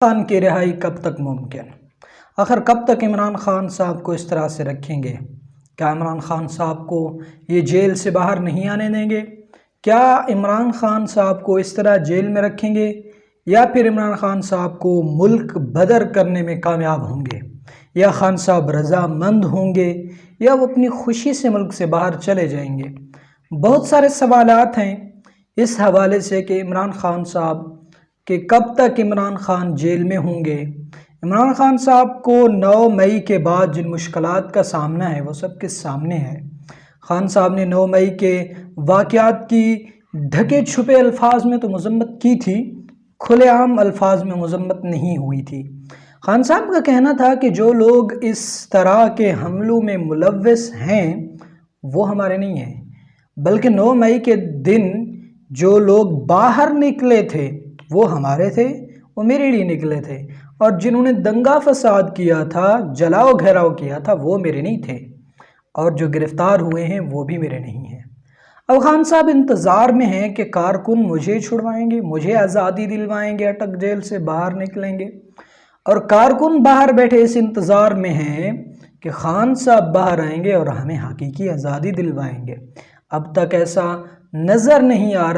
खान की रिहाई कब तक मुमकिन? आखिर कब तक इमरान खान साहब को इस तरह से रखेंगे? क्या इमरान खान साहब को ये जेल से बाहर नहीं आने देंगे? क्या इमरान खान साहब को इस तरह जेल में रखेंगे या फिर इमरान खान साहब को मुल्क बदर करने में कामयाब होंगे, या खान साहब रज़ामंद होंगे, या वो अपनी खुशी से मुल्क से बाहर चले जाएंगे? बहुत सारे सवालात हैं इस हवाले से कि इमरान खान साहब कि कब तक इमरान खान जेल में होंगे। इमरान खान साहब को 9 मई के बाद जिन मुश्किलात का सामना है वो सबके सामने है। खान साहब ने 9 मई के वाक़यात की ढके छुपे अल्फाज में तो मज़म्मत की थी, खुलेआम अल्फाज में मज़म्मत नहीं हुई थी। खान साहब का कहना था कि जो लोग इस तरह के हमलों में मुलव्वस हैं वो हमारे नहीं हैं, बल्कि 9 मई के दिन जो लोग बाहर निकले थे वो हमारे थे, वो मेरे लिए निकले थे, और जिन्होंने दंगा फसाद किया था, जलाओ घेराव किया था, वो मेरे नहीं थे, और जो गिरफ़्तार हुए हैं वो भी मेरे नहीं हैं। अब खान साहब इंतज़ार में हैं कि कारकुन मुझे छुड़वाएंगे, मुझे आज़ादी दिलवाएंगे, अटक जेल से बाहर निकलेंगे, और कारकुन बाहर बैठे इस इंतज़ार में हैं कि खान साहब बाहर आएंगे और हमें हकीकी आज़ादी दिलवाएंगे। अब तक ऐसा नज़र नहीं आ रहा।